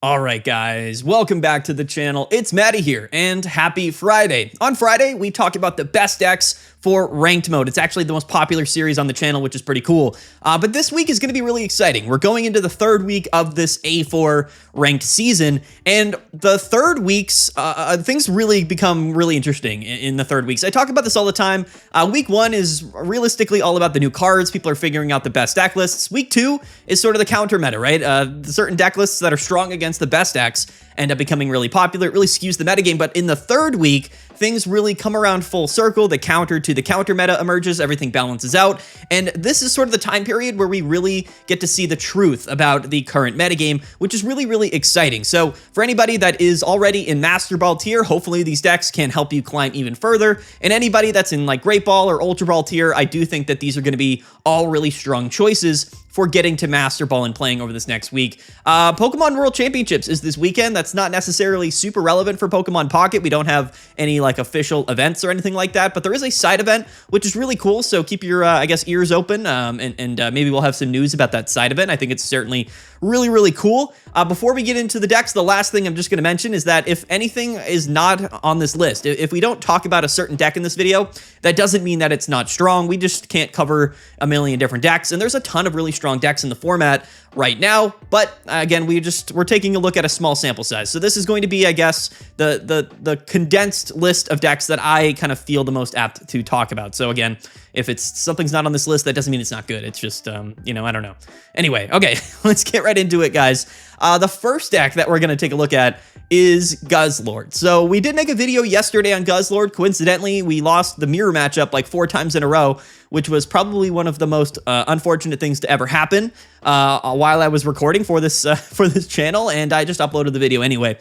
All right, guys, welcome back to the channel. It's Maddie here, and happy Friday. On Friday, we talk about the best decks for ranked mode. It's actually the most popular series on the channel, which is pretty cool. But this week is going to be really exciting. We're going into the third week of this A4 ranked season, and the third weeks, things really become really interesting in the third weeks. I talk about this all the time. Week 1 is realistically all about the new cards. People are figuring out the best deck lists. Week 2 is sort of the counter meta, right? Certain deck lists that are strong against the best decks end up becoming really popular. It really skews the metagame, but in the third week, things really come around full circle. The counter to the counter meta emerges, everything balances out, and this is sort of the time period where we really get to see the truth about the current metagame, which is really, really exciting. So for anybody that is already in Master Ball tier, hopefully these decks can help you climb even further, and anybody that's in like Great Ball or Ultra Ball tier, I do think that these are going to be all really strong choices for getting to Master Ball and playing over this next week. Pokemon World Championships is this weekend. That's not necessarily super relevant for Pokemon Pocket. We don't have any like official events or anything like that, but there is a side event, which is really cool. So keep your, I guess, ears open, and maybe we'll have some news about that side event. I think it's certainly really, really cool. Before we get into the decks, the last thing I'm just going to mention is that if anything is not on this list, if we don't talk about a certain deck in this video, that doesn't mean that it's not strong. We just can't cover a million different decks, and there's a ton of really strong decks in the format right now, but again, we're taking a look at a small sample size. So this is going to be, I guess, the condensed list of decks that I kind of feel the most apt to talk about. So again, if something's not on this list, that doesn't mean it's not good. It's just, you know, I don't know. Anyway, okay, let's get right into it, guys. The first deck that we're going to take a look at is Guzzlord. So we did make a video yesterday on Guzzlord. Coincidentally, we lost the mirror matchup like 4 times in a row, which was probably one of the most unfortunate things to ever happen while I was recording for this channel, and I just uploaded the video anyway.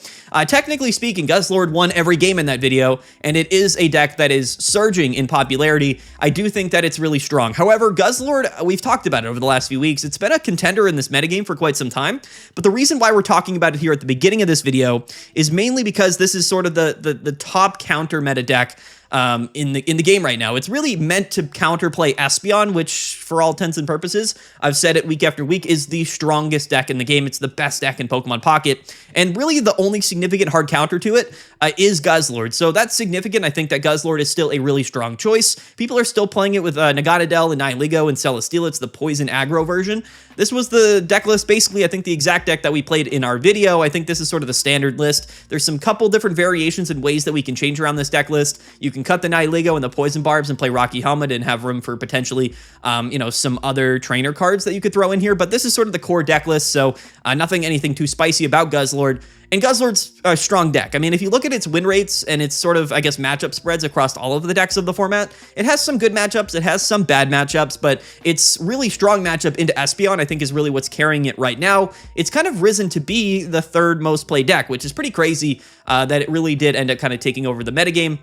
Technically speaking, Guzzlord won every game in that video, and it is a deck that is surging in popularity. I do think that it's really strong. However, Guzzlord, we've talked about it over the last few weeks. It's been a contender in this metagame for quite some time, but the reason why we're talking about it here at the beginning of this video is mainly because this is sort of the top counter meta deck in the game right now. It's really meant to counterplay Espeon, which for all intents and purposes, I've said it week after week, is the strongest deck in the game. It's the best deck in Pokemon Pocket, and really the only significant hard counter to it is Guzzlord. So that's significant. I think that Guzzlord is still a really strong choice. People are still playing it with Nagandel and Nihilego and Celesteela. It's the poison aggro version. This was the deck list, basically, I think the exact deck that we played in our video. I think this is sort of the standard list. There's some couple different variations and ways that we can change around this deck list. You can cut the Nihilego and the Poison Barbs and play Rocky Helmet and have room for potentially, you know, some other trainer cards that you could throw in here. But this is sort of the core deck list, so anything too spicy about Guzzlord. And Guzzlord's a strong deck. I mean, if you look at its win rates and its sort of, I guess, matchup spreads across all of the decks of the format, it has some good matchups, it has some bad matchups, but its really strong matchup into Espeon, I think, is really what's carrying it right now. It's kind of risen to be the third most played deck, which is pretty crazy that it really did end up kind of taking over the metagame.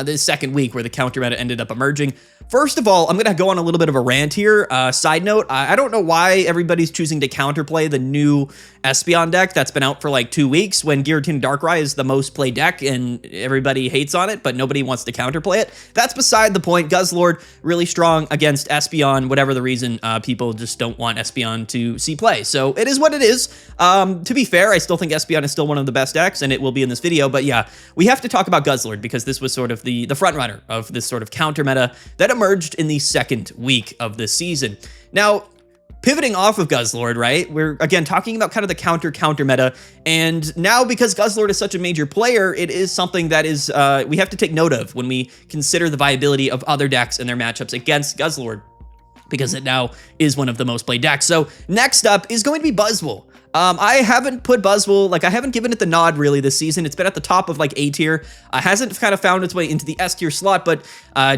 This second week where the counter meta ended up emerging. First of all, I'm going to go on a little bit of a rant here. Side note, I don't know why everybody's choosing to counterplay the new Espeon deck that's been out for like 2 weeks when Giratina Darkrai is the most played deck and everybody hates on it, but nobody wants to counterplay it. That's beside the point. Guzzlord, really strong against Espeon, whatever the reason, people just don't want Espeon to see play. So it is what it is. To be fair, I still think Espeon is still one of the best decks, and it will be in this video, but yeah, we have to talk about Guzzlord because this was sort of the front runner of this sort of counter meta that emerged in the second week of this season. Now, pivoting off of Guzzlord, right? We're again talking about kind of the counter meta, and now because Guzzlord is such a major player, it is something that is we have to take note of when we consider the viability of other decks and their matchups against Guzzlord, because it now is one of the most played decks. So next up is going to be Buzzwole. I haven't put Buzzwole, like I haven't given it the nod really this season. It's been at the top of like A tier. Hasn't kind of found its way into the S tier slot, but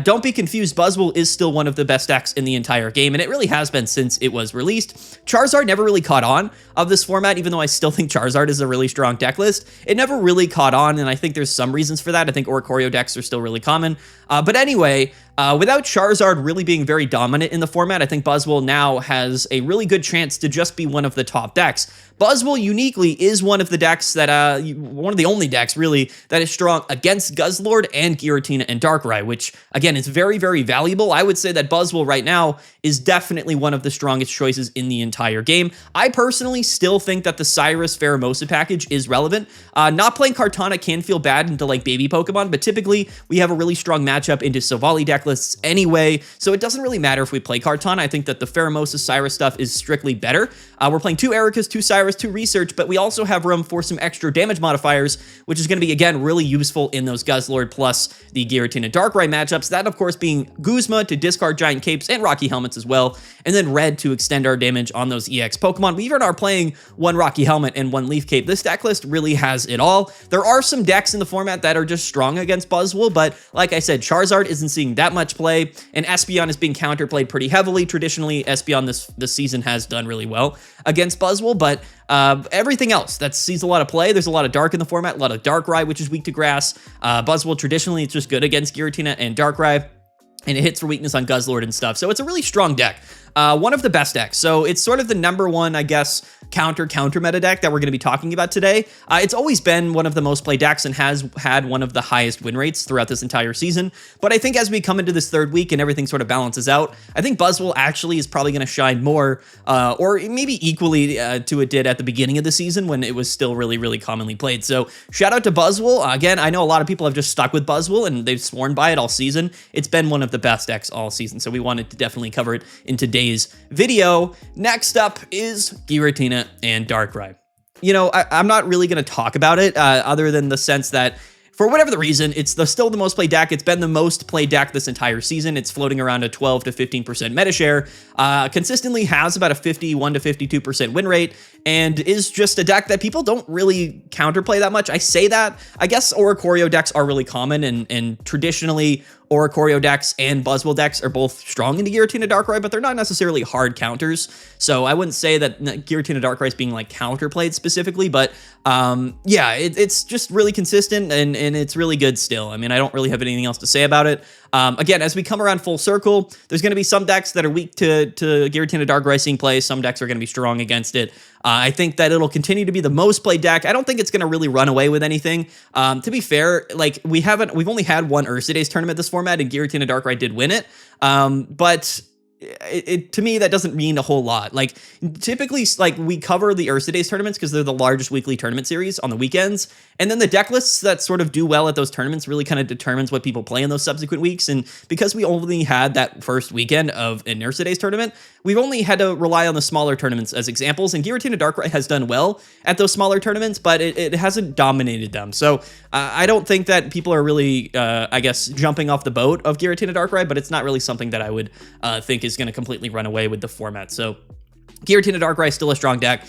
don't be confused. Buzzwole is still one of the best decks in the entire game, and it really has been since it was released. Charizard never really caught on of this format, even though I still think Charizard is a really strong deck list. It never really caught on, and I think there's some reasons for that. I think Oricorio decks are still really common. But anyway, without Charizard really being very dominant in the format, I think Buzzwole now has a really good chance to just be one of the top decks. Buzzwole uniquely is one of the decks that, one of the only decks really that is strong against Guzzlord and Giratina and Darkrai, which again is very, very valuable. I would say that Buzzwole right now is definitely one of the strongest choices in the entire game. I personally still think that the Cyrus Pheromosa package is relevant. Not playing Kartana can feel bad into like baby Pokemon, but typically we have a really strong matchup into Sylvally deck lists anyway, so it doesn't really matter if we play Kartana. I think that the Pheromosa Cyrus stuff is strictly better. We're playing 2 Ericas, 2 Cyrus, 2 Research, but we also have room for some extra damage modifiers, which is going to be, again, really useful in those Guzzlord plus the Giratina Darkrai matchups. That, of course, being Guzma to discard Giant Capes and Rocky Helmets as well, and then Red to extend our damage on those EX Pokemon. We even are playing 1 Rocky Helmet and 1 Leaf Cape. This deck list really has it all. There are some decks in the format that are just strong against Buzzwole, but like I said, Charizard isn't seeing that much play, and Espeon is being counterplayed pretty heavily. Traditionally, Espeon this season has done really well against Buzzwole, but everything else that sees a lot of play. There's a lot of Dark in the format, a lot of Darkrai, which is weak to Grass. Buzzwole traditionally it's just good against Giratina and Darkrai, and it hits for weakness on Guzzlord and stuff. So it's a really strong deck. One of the best decks. So it's sort of the number one, I guess, counter meta deck that we're going to be talking about today. It's always been one of the most played decks and has had one of the highest win rates throughout this entire season. But I think as we come into this 3rd week and everything sort of balances out, I think Buzzwole actually is probably going to shine more, or maybe equally to it did at the beginning of the season when it was still really, really commonly played. So shout out to Buzzwole. Again, I know a lot of people have just stuck with Buzzwole and they've sworn by it all season. It's been one of the best decks all season. So we wanted to definitely cover it in today's video. Next up is Giratina and Darkrai. You know, I'm not really going to talk about it other than the sense that for whatever the reason, it's still the most played deck. It's been the most played deck this entire season. It's floating around a 12 to 15% meta share, consistently has about a 51 to 52% win rate, and is just a deck that people don't really counterplay that much. I say that. I guess Oricorio decks are really common, and traditionally Oricorio decks and Buzzwole decks are both strong into Giratina Darkrai, but they're not necessarily hard counters. So I wouldn't say that Giratina Darkrai is being like counterplayed specifically, but yeah, it's just really consistent and it's really good still. I mean, I don't really have anything else to say about it. Again, as we come around full circle, there's going to be some decks that are weak to Giratina Darkrai seeing play. Some decks are going to be strong against it. I think that it'll continue to be the most played deck. I don't think it's going to really run away with anything. To be fair, like we've only had 1 Ursa Days tournament this format, and Giratina Darkrai did win it. But to me, that doesn't mean a whole lot. Like typically, like we cover the Ursa Days tournaments because they're the largest weekly tournament series on the weekends. And then the deck lists that sort of do well at those tournaments really kind of determines what people play in those subsequent weeks. And because we only had that first weekend of an Ursa Days tournament, we've only had to rely on the smaller tournaments as examples. And Giratina Darkrai has done well at those smaller tournaments, but it hasn't dominated them. So I don't think that people are really, I guess, jumping off the boat of Giratina Darkrai, but it's not really something that I would think is going to completely run away with the format. So Giratina Darkrai is still a strong deck.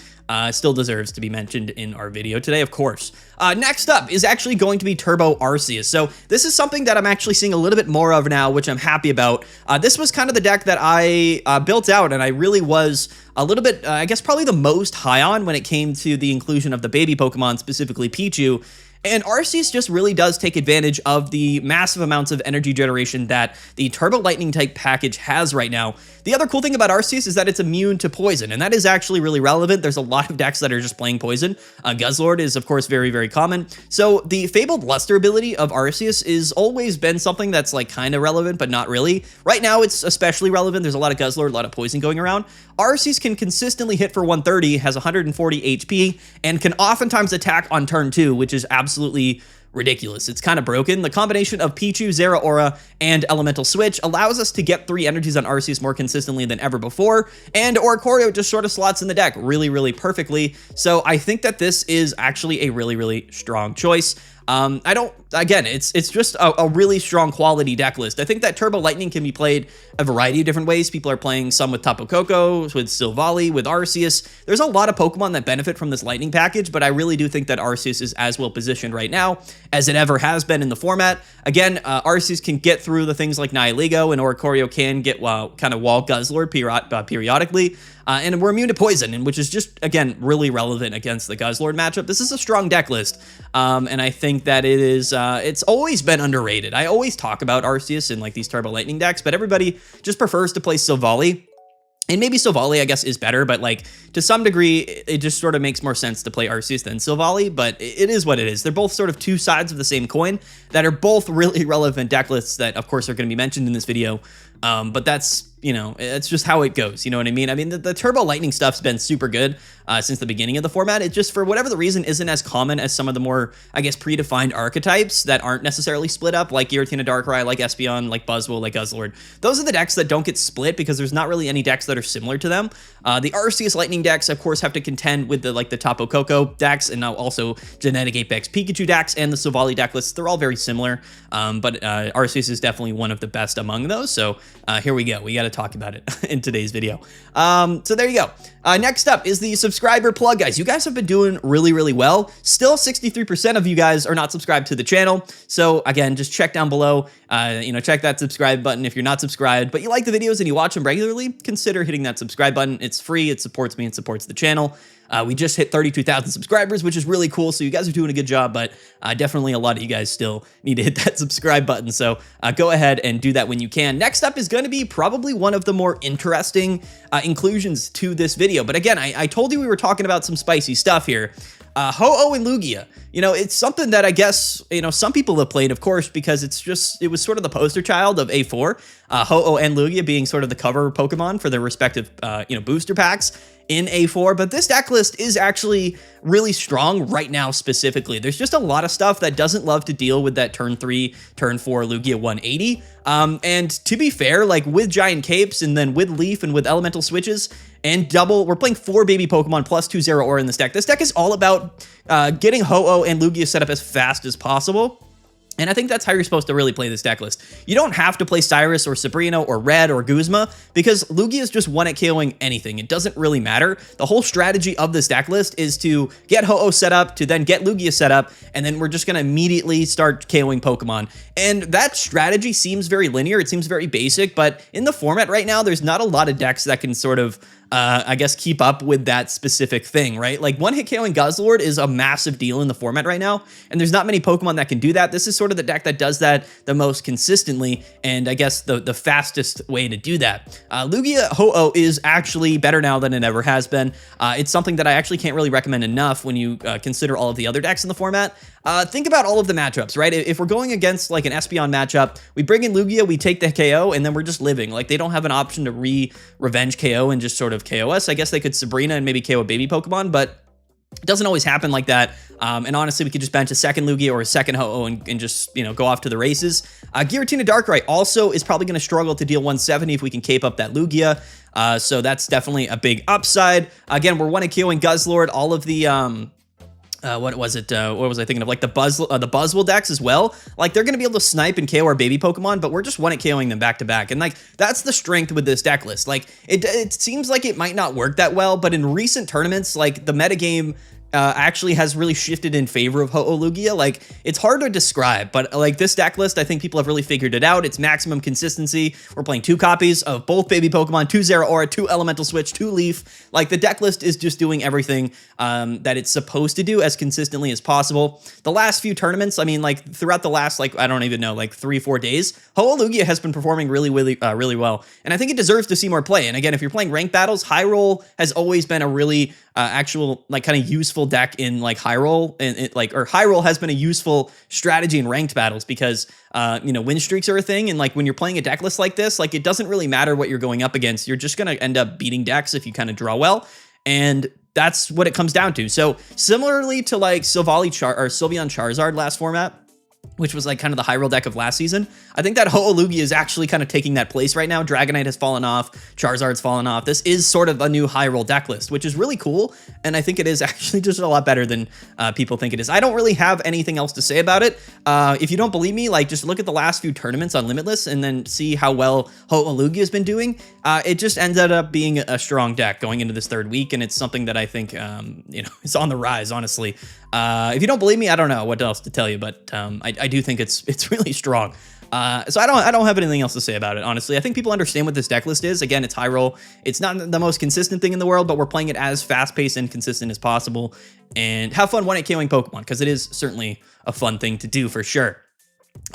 Still deserves to be mentioned in our video today, of course. Next up is actually going to be Turbo Arceus. So this is something that I'm actually seeing a little bit more of now, which I'm happy about. This was kind of the deck that I built out, and I really was a little bit, I guess, probably the most high on when it came to the inclusion of the baby Pokemon, specifically Pichu. And Arceus just really does take advantage of the massive amounts of energy generation that the Turbo Lightning type package has right now. The other cool thing about Arceus is that it's immune to poison, and that is actually really relevant. There's a lot of decks that are just playing poison. Guzzlord is, of course, very, very common. So the Fabled Luster ability of Arceus is always been something that's like kind of relevant, but not really. Right now, it's especially relevant. There's a lot of Guzzlord, a lot of poison going around. Arceus can consistently hit for 130, has 140 HP, and can oftentimes attack on turn 2, which is absolutely ridiculous. It's kind of broken. The combination of Pichu, Zeraora, and Elemental Switch allows us to get 3 energies on Arceus more consistently than ever before, and Oricorio just sort of slots in the deck really, really perfectly. So I think that this is actually a really, really strong choice. It's just a really strong quality deck list. I think that Turbo Lightning can be played a variety of different ways. People are playing some with Tapu Koko, with Sylvally, with Arceus. There's a lot of Pokemon that benefit from this Lightning package, but I really do think that Arceus is as well positioned right now as it ever has been in the format. Again, Arceus can get through the things like Nihilego, and Oricorio can get kind of wall Guzzlord periodically. And we're immune to poison, and which is just, again, really relevant against the Guzzlord matchup. This is a strong deck list, and I think that it is, it's always been underrated. I always talk about Arceus in like these Turbo Lightning decks, but everybody just prefers to play Sylvally. And maybe Sylvally, I guess, is better, but like to some degree, it just sort of makes more sense to play Arceus than Sylvally, but it is what it is. They're both sort of two sides of the same coin that are both really relevant deck lists that, of course, are going to be mentioned in this video. But that's, you know, it's just how it goes. You know what I mean? I mean, the Turbo Lightning stuff's been super good since the beginning of the format. It just, for whatever the reason, isn't as common as some of the more, I guess, predefined archetypes that aren't necessarily split up, like Giratina, Darkrai, like Espeon, like Buzzwole, like Guzzlord. Those are the decks that don't get split because there's not really any decks that are similar to them. The Arceus Lightning decks, of course, have to contend with the Tapu Koko decks, and now also Genetic Apex Pikachu decks and the Sylvally deck lists. They're all very similar, but Arceus is definitely one of the best among those. So here we go. We got to talk about it in today's video. So there you go. Next up is the subscriber plug, guys. You guys have been doing really well. Still 63% of you guys are not subscribed to the channel. So again, just check down below, you know, check that subscribe button if you're not subscribed, but you like the videos and you watch them regularly, consider hitting that subscribe button. It's free. It supports me and supports the channel. We just hit 32,000 subscribers, which is really cool. So you guys are doing a good job, but definitely a lot of you guys still need to hit that subscribe button. So go ahead and do that when you can. Next up is going to be probably one of the more interesting inclusions to this video. But again, I told you we were talking about some spicy stuff here. Ho-Oh and Lugia, you know, it's something that I guess, you know, some people have played, of course, because it was sort of the poster child of A4, Ho-Oh and Lugia being sort of the cover Pokemon for their respective, you know, booster packs in A4, but this deck list is actually really strong right now specifically. There's just a lot of stuff that doesn't love to deal with that turn 3, turn 4 Lugia 180. And to be fair, like with Giant Capes and then with Leaf and with Elemental Switches and we're playing 4 baby Pokemon plus 2 Zero Aura in this deck. This deck is all about getting Ho-Oh and Lugia set up as fast as possible. And I think that's how you're supposed to really play this deck list. You don't have to play Cyrus or Sabrina or Red or Guzma because Lugia is just one at KOing anything. It doesn't really matter. The whole strategy of this deck list is to get Ho-Oh set up, to then get Lugia set up, and then we're just going to immediately start KOing Pokemon. And that strategy seems very linear. It seems very basic, but in the format right now, there's not a lot of decks that can sort of I guess keep up with that specific thing, right? Like one hit KOing Guzzlord is a massive deal in the format right now, and there's not many Pokemon that can do that. This is sort of the deck that does that the most consistently, and I guess the fastest way to do that. Lugia Ho-Oh is actually better now than it ever has been. It's something that I actually can't really recommend enough when you consider all of the other decks in the format. Think about all of the matchups, right? If we're going against like an Espeon matchup, we bring in Lugia, we take the KO, and then we're just living. Like they don't have an option to revenge KO and just sort of KO us. I guess they could Sabrina and maybe KO a baby Pokemon, but it doesn't always happen like that. And honestly, we could just bench a second Lugia or a second Ho-Oh and just, you know, go off to the races. Giratina Darkrai also is probably going to struggle to deal 170 if we can cape up that Lugia. So that's definitely a big upside. Again, we're one of KOing Guzzlord, all of the what was it? What was I thinking of? Like the Buzzwole decks as well. Like they're going to be able to snipe and KO our baby Pokemon, but we're just one at KOing them back to back. And like that's the strength with this deck list. Like it seems like it might not work that well, but in recent tournaments, like the metagame actually has really shifted in favor of Ho-Oh Lugia. Like it's hard to describe, but like this deck list, I think people have really figured it out. It's maximum consistency. We're playing 2 copies of both baby Pokemon, 2 Zero Aura, 2 Elemental Switch, 2 Leaf. Like the deck list is just doing everything that it's supposed to do as consistently as possible. The last few tournaments, I mean, like throughout the last, like, I don't even know, like 3-4 days, Ho-Oh Lugia has been performing really well. And I think it deserves to see more play. And again, if you're playing ranked battles, High Roll has always been a really actual, like, kind of useful deck in like High Roll, and High Roll has been a useful strategy in ranked battles because you know, win streaks are a thing, and like when you're playing a deck list like this, like it doesn't really matter what you're going up against. You're just gonna end up beating decks if you kind of draw well, and that's what it comes down to. So similarly to like Sylvally or Sylveon Charizard last format, which was like kind of the high roll deck of last season, I think that Ho-Oh Lugia is actually kind of taking that place right now. Dragonite has fallen off, Charizard's fallen off. This is sort of a new high roll deck list, which is really cool, and I think it is actually just a lot better than people think it is. I don't really have anything else to say about it. If you don't believe me, like just look at the last few tournaments on Limitless and then see how well Ho-Oh Lugia has been doing. It just ended up being a strong deck going into this 3rd week, and it's something that I think you know, is on the rise, honestly. If you don't believe me, I don't know what else to tell you, but I do think it's really strong. So I don't have anything else to say about it, honestly. I think people understand what this deck list is. Again, it's high roll. It's not the most consistent thing in the world, but we're playing it as fast-paced and consistent as possible. And have fun 1-8 KOing Pokemon, because it is certainly a fun thing to do for sure.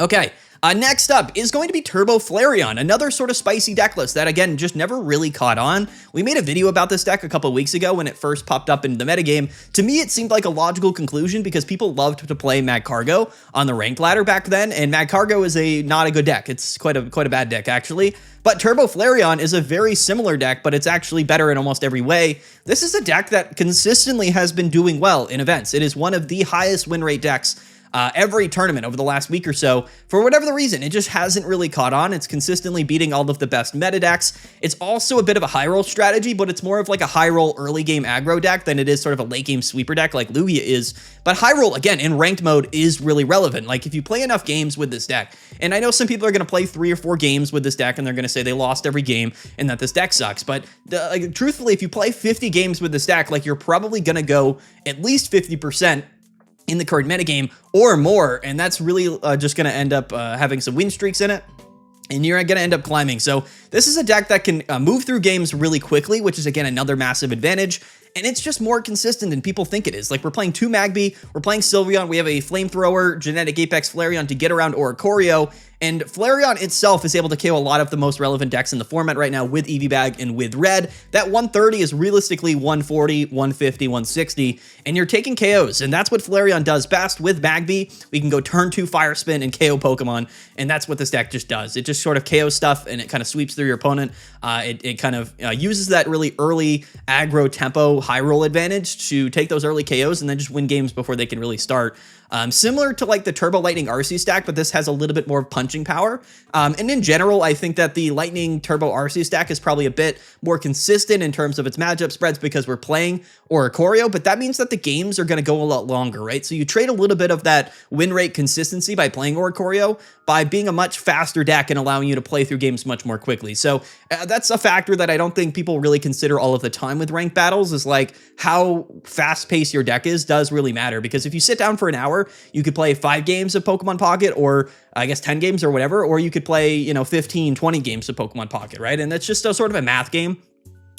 Okay, next up is going to be Turbo Flareon, another sort of spicy deck list that, again, just never really caught on. We made a video about this deck a couple of weeks ago when it first popped up in the metagame. To me, it seemed like a logical conclusion because people loved to play Magcargo on the ranked ladder back then, and Magcargo is not a good deck. It's quite a bad deck, actually. But Turbo Flareon is a very similar deck, but it's actually better in almost every way. This is a deck that consistently has been doing well in events. It is one of the highest win rate decks every tournament over the last week or so. For whatever the reason, it just hasn't really caught on. It's consistently beating all of the best meta decks. It's also a bit of a high roll strategy, but it's more of like a high roll early game aggro deck than it is sort of a late game sweeper deck like Lugia is. But high roll, again, in ranked mode is really relevant. Like if you play enough games with this deck, and I know some people are going to play 3 or 4 games with this deck and they're going to say they lost every game and that this deck sucks. But truthfully, if you play 50 games with this deck, like you're probably going to go at least 50% in the current metagame or more, and that's really just going to end up having some win streaks in it, and you're going to end up climbing. So this is a deck that can move through games really quickly, which is, again, another massive advantage, and it's just more consistent than people think it is. Like, we're playing 2 Magby, we're playing Sylveon, we have a Flamethrower, Genetic Apex Flareon to get around Oricorio, and Flareon itself is able to KO a lot of the most relevant decks in the format right now with EV Bag and with Red. That 130 is realistically 140, 150, 160, and you're taking KOs, and that's what Flareon does best with Magby. We can go turn 2 Fire Spin and KO Pokemon, and that's what this deck just does. It just sort of KO stuff, and it kind of sweeps through your opponent. It kind of uses that really early aggro tempo high roll advantage to take those early KOs and then just win games before they can really start. Similar to like the Turbo Lightning Arceus stack, but this has a little bit more punching power. And in general, I think that the Lightning Turbo Arceus stack is probably a bit more consistent in terms of its matchup spreads because we're playing Oricorio, but that means that the games are going to go a lot longer, right? So you trade a little bit of that win rate consistency by playing Oricorio by being a much faster deck and allowing you to play through games much more quickly. So that's a factor that I don't think people really consider all of the time with ranked battles, is like how fast-paced your deck is does really matter, because if you sit down for an hour, you could play 5 games of Pokemon Pocket, or I guess 10 games or whatever, or you could play, 15, 20 games of Pokemon Pocket, right? And that's just a sort of a math game.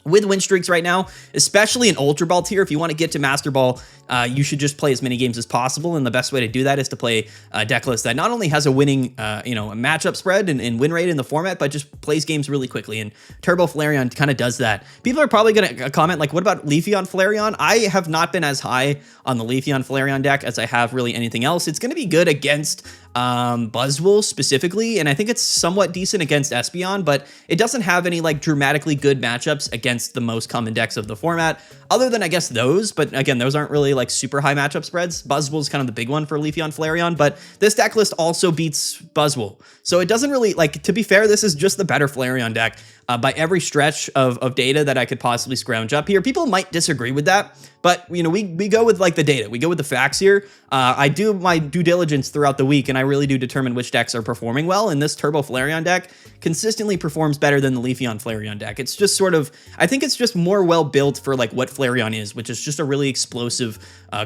With win streaks right now, especially in Ultra Ball tier, if you want to get to Master Ball, you should just play as many games as possible. And the best way to do that is to play a deck list that not only has a winning, a matchup spread and win rate in the format, but just plays games really quickly. And Turbo Flareon kind of does that. People are probably going to comment, like, what about Leafeon Flareon? I have not been as high on the Leafeon Flareon deck as I have really anything else. It's going to be good against Buzzwole specifically, and I think it's somewhat decent against Espeon, but it doesn't have any like dramatically good matchups against the most common decks of the format, other than I guess those, but again, those aren't really like super high matchup spreads. Buzzwole is kind of the big one for Leafeon Flareon, but this deck list also beats Buzzwole, so it doesn't really, like, to be fair, this is just the better Flareon deck by every stretch of data that I could possibly scrounge up here. People might disagree with that, but we go with like the data, we go with the facts here. I do my due diligence throughout the week, and I really do determine which decks are performing well, and this Turbo Flareon deck consistently performs better than the Leafeon Flareon deck. It's just sort of, I think it's just more well built for like what Flareon is, which is just a really explosive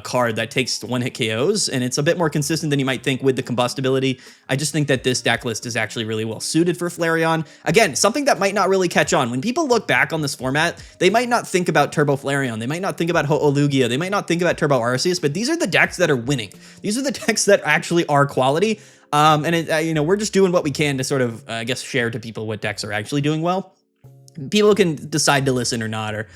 card that takes one-hit KOs, and it's a bit more consistent than you might think with the combustibility. I just think that this deck list is actually really well suited for Flareon. Again, something that might not really catch on. When people look back on this format, they might not think about Turbo Flareon, they might not think about Ho-Oh Lugia, they might not think about Turbo Arceus, but these are the decks that are winning. These are the decks that actually are quality. And we're just doing what we can to sort of, I guess, share to people what decks are actually doing well. People can decide to listen or not, or,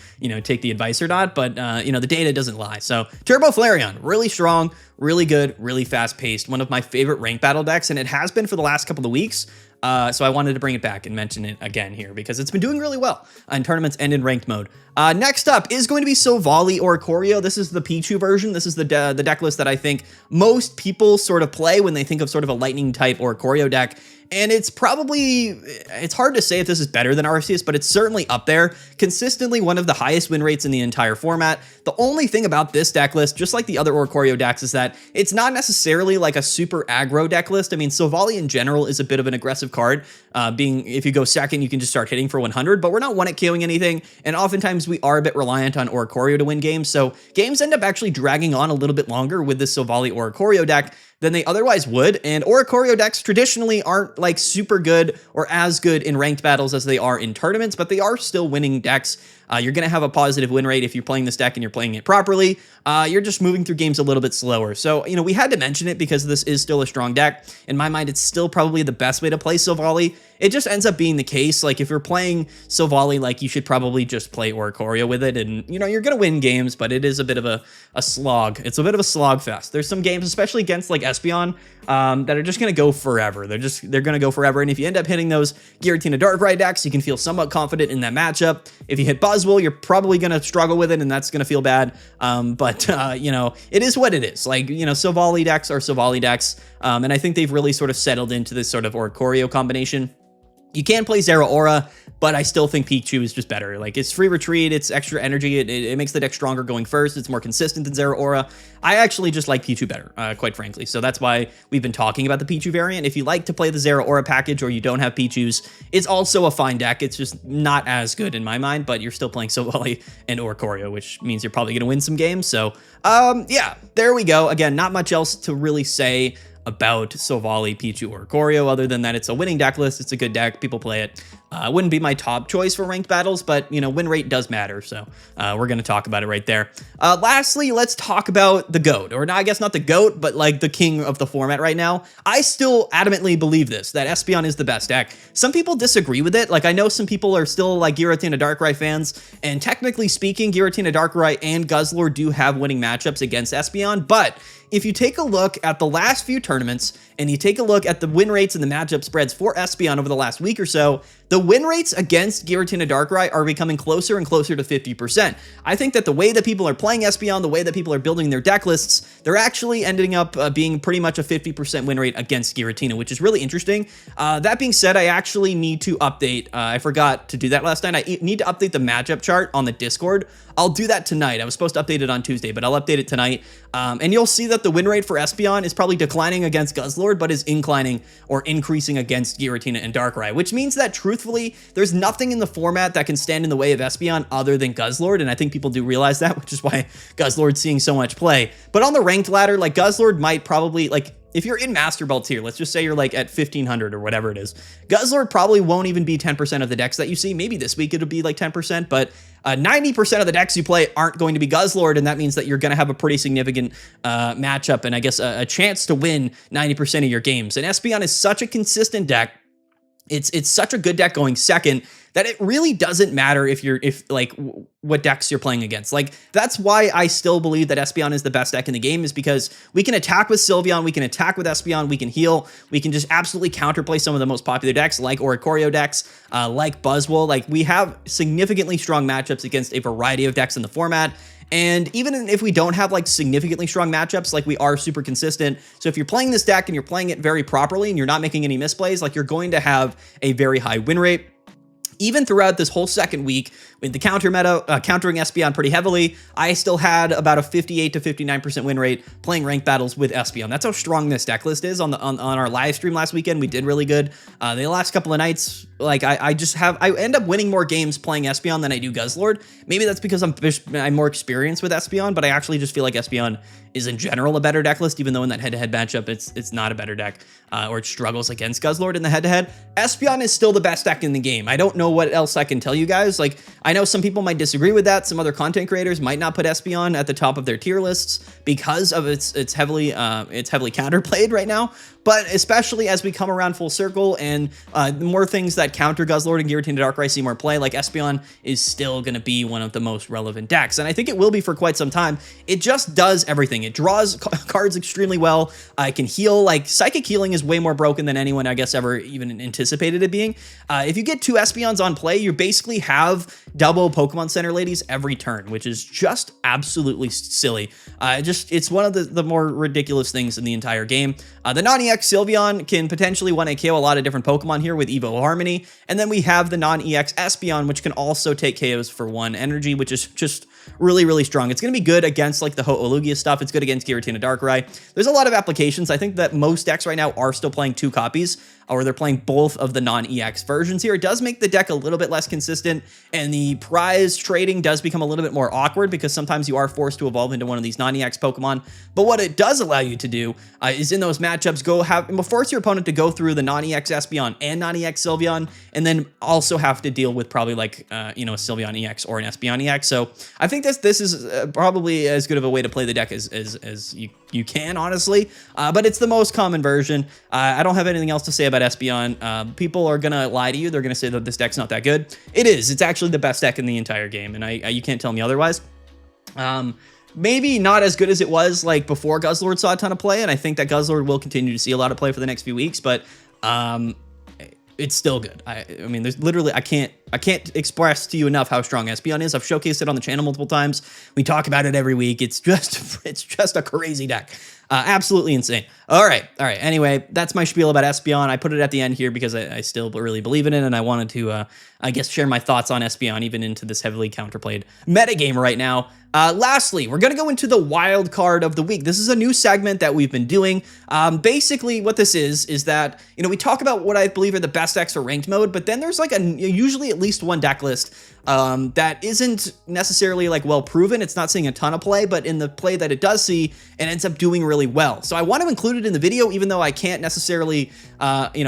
take the advice or not, but, the data doesn't lie. So Turbo Flareon, really strong, really good, really fast paced, one of my favorite ranked battle decks, and it has been for the last couple of weeks. So I wanted to bring it back and mention it again here because it's been doing really well in tournaments and in ranked mode. Next up is going to be Sylvally Oricorio. This is the Pichu version. This is the deck list that I think most people sort of play when they think of sort of a lightning type Oricorio deck. And it's hard to say if this is better than Arceus, but it's certainly up there. Consistently one of the highest win rates in the entire format. The only thing about this deck list, just like the other Oricorio decks, is that it's not necessarily like a super aggro deck list. I mean, Sylvally in general is a bit of an aggressive card. If you go second, you can just start hitting for 100, but we're not one at KOing anything. And oftentimes we are a bit reliant on Oricorio to win games. So games end up actually dragging on a little bit longer with this Sylvally Oricorio deck, than they otherwise would. And Oricorio decks traditionally aren't like super good or as good in ranked battles as they are in tournaments, but they are still winning decks. You're going to have a positive win rate if you're playing this deck and you're playing it properly. You're just moving through games a little bit slower. So, you know, we had to mention it because this is still a strong deck. In my mind, it's still probably the best way to play Sylvally. It just ends up being the case. Like, if you're playing Sylvally, like, you should probably just play Oricorio with it. And, you know, you're going to win games, but it is a bit of a slog. It's a bit of a slog fest. There's some games, especially against, like, Espeon, that are just going to go forever. They're going to go forever. And if you end up hitting those Giratina Darkrai decks, you can feel somewhat confident in that matchup. If you hit Buzzwole, you're probably going to struggle with it, and that's going to feel bad. You know, it is what it is. Like, you know, Sylvally decks are Sylvally decks. And I think they've really sort of settled into this sort of Oricorio combination. You can play Zeraora, but I still think Pichu is just better. Like, it's free retreat, it's extra energy, it makes the deck stronger going first, it's more consistent than Zeraora. I actually just like Pichu better, quite frankly. So that's why we've been talking about the Pichu variant. If you like to play the Zeraora package or you don't have Pichus, it's also a fine deck. It's just not as good in my mind, but you're still playing Sylvally and Oricorio, which means you're probably going to win some games. So, yeah, there we go. Again, not much else to really say about Sylvally, Pichu, or Oricorio, other than that it's a winning deck list. It's a good deck. People play it. Wouldn't be my top choice for ranked battles, but, you know, win rate does matter. So we're going to talk about it right there. Lastly, let's talk about the GOAT, or I guess not the GOAT, but like the king of the format right now. I still adamantly believe this, that Espeon is the best deck. Some people disagree with it. Like, I know some people are still like Giratina Darkrai fans, and technically speaking, Giratina Darkrai and Guzzlord do have winning matchups against Espeon, but if you take a look at the last few tournaments and you take a look at the win rates and the matchup spreads for Espeon over the last week or so, the win rates against Giratina Darkrai are becoming closer and closer to 50%. I think that the way that people are playing Espeon, the way that people are building their deck lists, they're actually ending up being pretty much a 50% win rate against Giratina, which is really interesting. That being said, I actually need to update. I forgot to do that last night. I need to update the matchup chart on the Discord. I'll do that tonight. I was supposed to update it on Tuesday, but I'll update it tonight. And you'll see that the win rate for Espeon is probably declining against Guzzlord, but is inclining or increasing against Giratina and Darkrai, which means that truthfully, there's nothing in the format that can stand in the way of Espeon other than Guzzlord, and I think people do realize that, which is why Guzzlord's seeing so much play. But on the ranked ladder, like, Guzzlord might probably, like, if you're in Master Belt tier, let's just say you're like at 1500 or whatever it is, Guzzlord probably won't even be 10% of the decks that you see. Maybe this week it'll be like 10%, but 90% of the decks you play aren't going to be Guzzlord, and that means that you're going to have a pretty significant matchup and I guess a chance to win 90% of your games. And Espeon is such a consistent deck. It's such a good deck going second that it really doesn't matter if what decks you're playing against. Like, that's why I still believe that Espeon is the best deck in the game, is because we can attack with Sylveon, we can attack with Espeon, we can heal, we can just absolutely counterplay some of the most popular decks like Oricorio decks, like Buzzwole. Like, we have significantly strong matchups against a variety of decks in the format. And even if we don't have like significantly strong matchups, like, we are super consistent. So if you're playing this deck and you're playing it very properly and you're not making any misplays, like, you're going to have a very high win rate. Even throughout this whole second week, with the counter meta, countering Espeon pretty heavily, I still had about a 58 to 59% win rate playing ranked battles with Espeon. That's how strong this deck list is. On our live stream last weekend, we did really good. The last couple of nights, like, I end up winning more games playing Espeon than I do Guzzlord. Maybe that's because I'm more experienced with Espeon, but I actually just feel like Espeon is in general a better deck list, even though in that head-to-head matchup, it's not a better deck, or it struggles against Guzzlord in the head-to-head. Espeon is still the best deck in the game. I don't know what else I can tell you guys. Like, I know some people might disagree with that. Some other content creators might not put Espeon at the top of their tier lists because of it's heavily counterplayed right now. But especially as we come around full circle and the more things that counter Guzzlord and Giratina Darkrai see more play, like, Espeon is still going to be one of the most relevant decks. And I think it will be for quite some time. It just does everything. It draws cards extremely well. It can heal. Like, Psychic Healing is way more broken than anyone, I guess, ever even anticipated it being. If you get two Espeons on play, you basically have double Pokemon Center ladies every turn, which is just absolutely silly. It's one of the more ridiculous things in the entire game. The non-EX Sylveon can potentially 1 KO a lot of different Pokemon here with Evo Harmony. And then we have the non-EX Espeon, which can also take KOs for 1 energy, which is just really, really strong. It's going to be good against like the Lugia stuff. It's good against Giratina Darkrai. There's a lot of applications. I think that most decks right now are still playing 2 copies. or they're playing both of the non-EX versions here. It does make the deck a little bit less consistent, and the prize trading does become a little bit more awkward because sometimes you are forced to evolve into one of these non-EX Pokemon. But what it does allow you to do is in those matchups force your opponent to go through the non-EX Espeon and non-EX Sylveon, and then also have to deal with probably like a Sylveon EX or an Espeon EX. So I think this is probably as good of a way to play the deck as you can, honestly. But it's the most common version. I don't have anything else to say about Espeon. People are gonna lie to you. They're gonna say that this deck's not that good. It is. It's actually the best deck in the entire game, and you can't tell me otherwise. Maybe not as good as it was like before Guzzlord saw a ton of play, and I think that Guzzlord will continue to see a lot of play for the next few weeks, but it's still good. I mean, there's literally, I can't express to you enough how strong Espeon is. I've showcased it on the channel multiple times. We talk about it every week. It's just a crazy deck. Absolutely insane. All right. Anyway, that's my spiel about Espeon. I put it at the end here because I still really believe in it, and I wanted to, I guess, share my thoughts on Espeon even into this heavily counterplayed metagame right now. Lastly, we're going to go into the wild card of the week. This is a new segment that we've been doing. Basically, what this is that, we talk about what I believe are the best decks for ranked mode, but then there's like usually at least one deck list that isn't necessarily like well proven. It's not seeing a ton of play, but in the play that it does see, it ends up doing really well. So I want to include it in the video, even though I can't necessarily,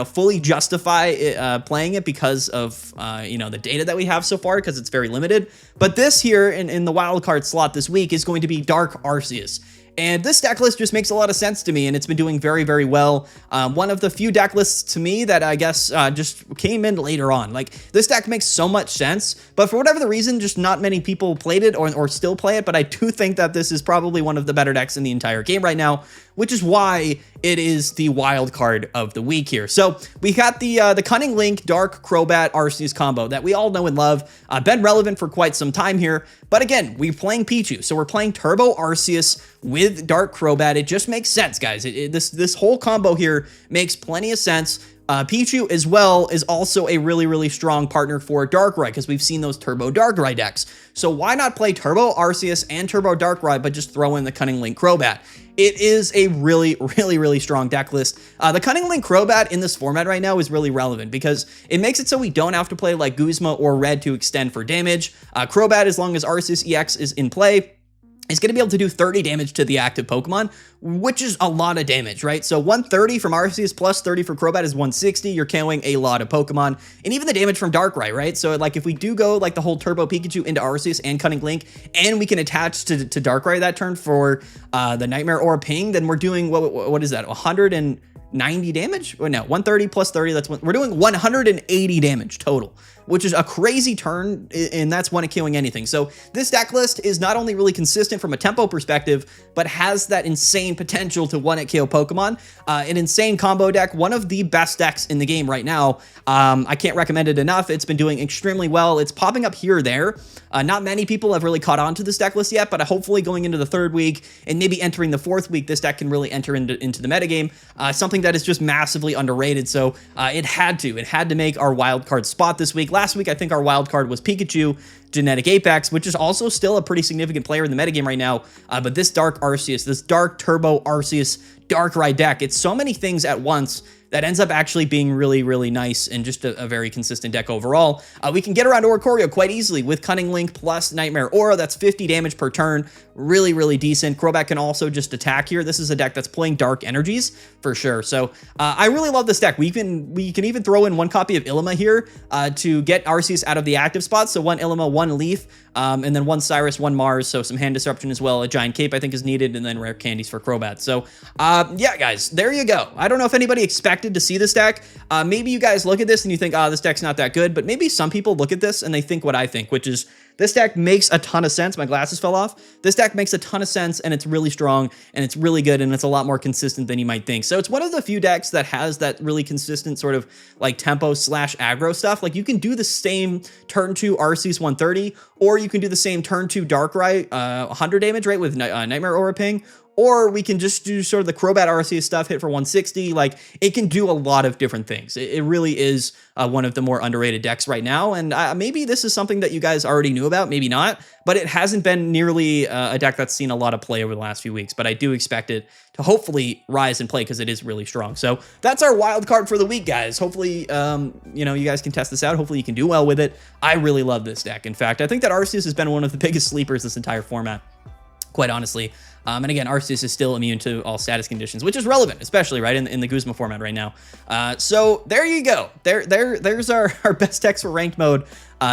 fully justify playing it because of, the data that we have so far, because it's very limited. But this here in the wild card slot this week is going to be Dark Arceus. And this deck list just makes a lot of sense to me, and it's been doing very, very well. One of the few deck lists to me that I guess just came in later on. Like, this deck makes so much sense, but for whatever the reason, just not many people played it or still play it, but I do think that this is probably one of the better decks in the entire game right now, which is why it is the wild card of the week here. So we got the Cunning Link Dark Crobat Arceus combo that we all know and love. Been relevant for quite some time here, but again, we're playing Pichu, so we're playing Turbo Arceus with Dark Crobat. It just makes sense, guys. This whole combo here makes plenty of sense. Pichu as well is also a really, really strong partner for Darkrai because we've seen those Turbo Darkrai decks. So why not play Turbo Arceus and Turbo Darkrai, but just throw in the Cunning Link Crobat? It is a really, really, really strong deck list. The Cunning Link Crobat in this format right now is really relevant because it makes it so we don't have to play like Guzma or Red to extend for damage. Crobat, as long as Arceus EX is in play, is going to be able to do 30 damage to the active Pokemon, which is a lot of damage, right? So 130 from Arceus plus 30 for Crobat is 160. You're KOing a lot of Pokemon. And even the damage from Darkrai, right? So like if we do go like the whole Turbo Pikachu into Arceus and Cunning Link, and we can attach to Darkrai that turn for the Nightmare Aura Ping, then we're doing, what is that, 190 damage? Or no, 130 plus 30, we're doing 180 damage total, which is a crazy turn, and that's one killing anything. So this deck list is not only really consistent from a tempo perspective, but has that insane potential to one-hit KO Pokemon. An insane combo deck, one of the best decks in the game right now. I can't recommend it enough. It's been doing extremely well. It's popping up here or there. Not many people have really caught on to this deck list yet, but hopefully going into the third week and maybe entering the fourth week, this deck can really enter into the metagame. Something that is just massively underrated. So it had to make our wild card spot this week. Last week, I think our wild card was Pikachu, Genetic Apex, which is also still a pretty significant player in the metagame right now. But this Dark Arceus, this Dark Turbo Arceus Darkrai deck, it's so many things at once that ends up actually being really, really nice and just a very consistent deck overall. We can get around Oricorio quite easily with Cunning Link plus Nightmare Aura. That's 50 damage per turn. Really, really decent. Crobat can also just attack here. This is a deck that's playing Dark Energies for sure. So I really love this deck. We can even throw in one copy of Ilima here to get Arceus out of the active spots. So one Ilima, one Leaf, and then one Cyrus, one Mars. So some hand disruption as well. A Giant Cape I think is needed, and then rare candies for Crobat. So yeah, guys, there you go. I don't know if anybody expected to see this deck. Maybe you guys look at this and you think, this deck's not that good, but maybe some people look at this and they think what I think, which is this deck makes a ton of sense. My glasses fell off. This deck makes a ton of sense, and it's really strong, and it's really good, and it's a lot more consistent than you might think. So it's one of the few decks that has that really consistent sort of like tempo / aggro stuff. Like you can do the same turn 2 Arceus 130, or you can do the same turn 2 Darkrai 100 damage, right, with Nightmare Aura Ping, or we can just do sort of the Crobat Arceus stuff, hit for 160. Like, it can do a lot of different things. It really is one of the more underrated decks right now, and maybe this is something that you guys already knew about, maybe not, but it hasn't been nearly a deck that's seen a lot of play over the last few weeks, but I do expect it to hopefully rise and play because it is really strong. So that's our wild card for the week, guys. Hopefully, you know, you guys can test this out. Hopefully you can do well with it. I really love this deck. In fact, I think that Arceus has been one of the biggest sleepers this entire format, quite honestly. And again, Arceus is still immune to all status conditions, which is relevant, especially right in the Guzma format right now. So there you go. There's our best decks for ranked mode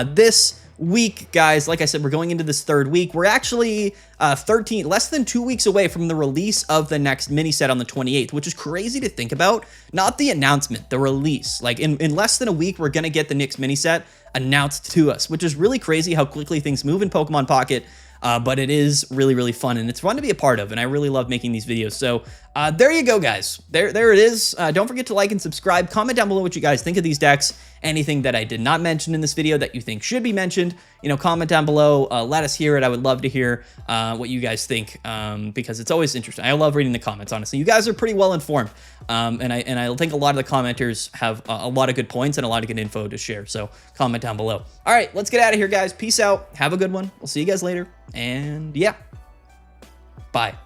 this week, guys. Like I said, we're going into this third week. We're actually less than 2 weeks away from the release of the next mini set on the 28th, which is crazy to think about. Not the announcement, the release. Like in less than a week, we're gonna get the next mini set announced to us, which is really crazy how quickly things move in Pokemon Pocket. But it is really, really fun, and it's fun to be a part of, and I really love making these videos. So there you go, guys. There it is. Don't forget to like and subscribe. Comment down below what you guys think of these decks. Anything that I did not mention in this video that you think should be mentioned, you know, comment down below. Let us hear it. I would love to hear what you guys think, because it's always interesting. I love reading the comments, honestly. You guys are pretty well informed, and I think a lot of the commenters have a lot of good points and a lot of good info to share. So comment down below. All right, let's get out of here, guys. Peace out. Have a good one. We'll see you guys later. And yeah, bye.